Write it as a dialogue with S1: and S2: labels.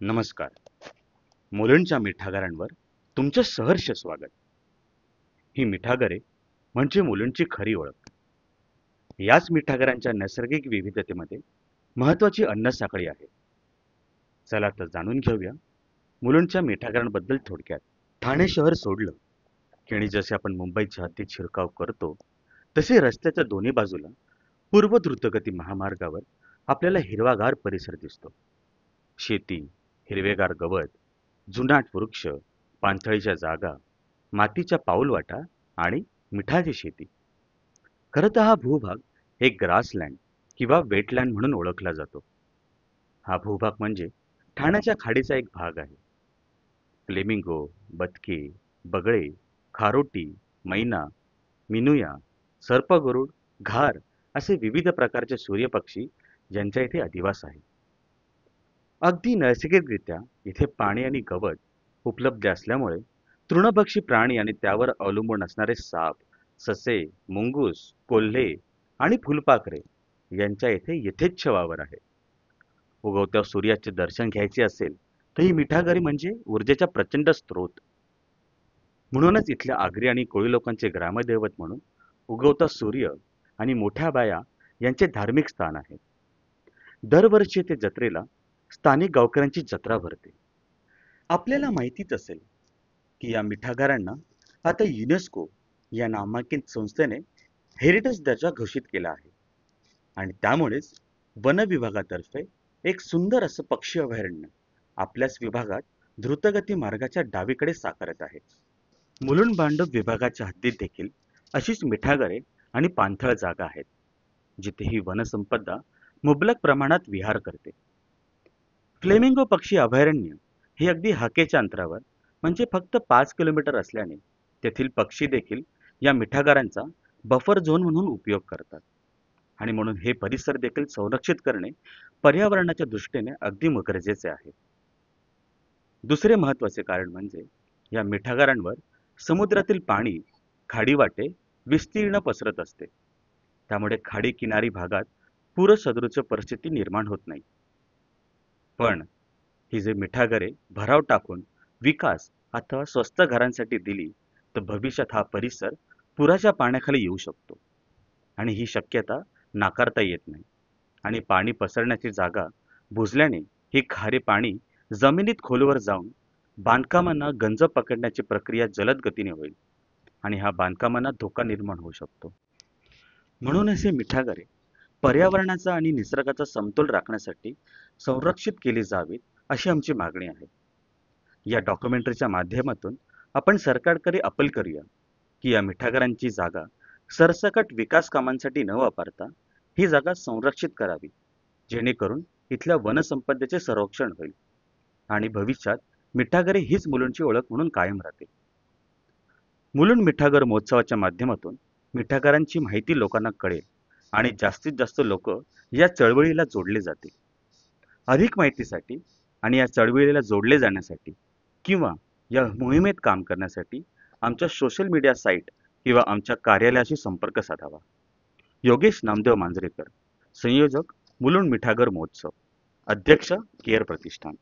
S1: नमस्कार. मुलुंडच्या मिठागरांवर तुमचे सहर्ष स्वागत. ही मिठागरे म्हणजे मुलुंडची खरी ओळख. याच मिठागरांच्या नैसर्गिक विविधतेमध्ये महत्वाची अन्न साखळी आहे. चला तर जाणून घेऊया मुलुंडच्या मिठागरांबद्दल थोडक्यात. ठाणे शहर सोडलं की आणि जसे आपण मुंबईच्या हद्दीत शिरकाव करतो तसे रस्त्याच्या दोन्ही बाजूला पूर्व द्रुतगती महामार्गावर आपल्याला हिरवागार परिसर दिसतो. शेती, हिरवेगार गवत, जुनाट वृक्ष, पाणथळीच्या जागा, मातीच्या पाऊलवाटा आणि मिठाची शेती. खरं तर हा भूभाग एक ग्रासलँड किंवा वेटलँड म्हणून ओळखला जातो. हा भूभाग म्हणजे ठाण्याच्या खाडीचा एक भाग आहे. फ्लेमिंगो, बदके, बगळे, खारोटी, मैना, मिनुया, सर्पगरुड, घार असे विविध प्रकारचे सूर्यपक्षी यांच्या इथे अधिवास आहे. अगदी नैसर्गिकरित्या इथे पाणी आणि गवत उपलब्ध असल्यामुळे तृणभक्षी प्राणी आणि त्यावर अवलंबून असणारे साप, ससे, मुंगूस, कोल्हे आणि फुलपाखरे यांच्या इथे यथेच्छ वावर आहे. उगवत्या सूर्याचे दर्शन घ्यायचे असेल तर ही मिठागरी म्हणजे ऊर्जेचा प्रचंड स्रोत. म्हणूनच इथल्या आगरी आणि कोळी लोकांचे ग्रामदैवत म्हणून उगवता सूर्य आणि मोठ्या बाया यांचे धार्मिक स्थान आहे. दरवर्षी ते जत्रेला स्थानिक गावकऱ्यांची जत्रा भरते. आपल्याला माहितीच असेल की या मिठागरांना आता युनेस्को या नामांकित संस्थेने हेरिटेज दर्जा घोषित केला आहे आणि त्यामुळेच वन विभागातर्फे एक सुंदर असं पक्षी अभयारण्य आपल्याच विभागात द्रुतगती मार्गाच्या डावीकडे साकारत आहे. मुलुंड भांडूप विभागाच्या हद्दीत देखील अशीच मिठागरे आणि पाणथळ जागा आहेत जिथे ही वनसंपदा मुबलक प्रमाणात विहार करते. फ्लेमिंगो पक्षी अभयारण्य हे अगदी हाकेच्या अंतरावर म्हणजे फक्त 5 किलोमीटर असल्याने तेथील पक्षी देखील या मिठागरांचा बफर झोन म्हणून उपयोग करतात आणि म्हणून हे परिसर देखील संरक्षित करणे पर्यावरणाच्या दृष्टीने अगदी गरजेचे आहे. दुसरे महत्वाचे कारण म्हणजे या मिठागरांवर समुद्रातील पाणी खाडीवाटे विस्तीर्ण पसरत असते. त्यामुळे खाडी किनारी भागात पूरसदृश परिस्थिती निर्माण होत नाही. पण ही जे मिठागरे भराव टाकून विकास अथवा स्वस्त घरांसाठी दिली तर भविष्यात हा परिसर पुराच्या पाण्याखाली येऊ शकतो आणि ही शक्यता नाकारता येत नाही. आणि पाणी पसरण्याची जागा बुजल्याने ही खारे पाणी जमिनीत खोलवर जाऊन बांधकामांना गंज पकडण्याची प्रक्रिया जलद गतीने होईल आणि हा बांधकामांना धोका निर्माण होऊ शकतो. म्हणून असे मिठागरे पर्यावरणाचा आणि निसर्गाचा समतोल राखण्यासाठी संरक्षित केली जावीत अशी आमची मागणी आहे. या डॉक्युमेंटरीच्या माध्यमातून आपण सरकारकडे अपील करूया की या मिठागरांची जागा सरसकट विकास कामांसाठी न वापरता ही जागा संरक्षित करावी, जेणेकरून इथल्या वनसंपदेचे संरक्षण होईल आणि भविष्यात मिठागरे हीच मुलुंडची ओळख म्हणून कायम राहते. मुलुंड मिठागर महोत्सवाच्या माध्यमातून मिठागरांची माहिती लोकांना कळेल आणि जास्तीत जास्त लोक या चळवळीला जोडले जातील. अधिक माहितीसाठी आणि या चळवळीला जोडले जाण्यासाठी किंवा या मोहिमेत काम करण्यासाठी आमच्या सोशल मीडिया साईट किंवा आमच्या कार्यालयाशी संपर्क साधावा. योगेश नामदेव मांजरेकर, संयोजक, मुलुंड मिठागर महोत्सव, अध्यक्ष, केअर प्रतिष्ठान.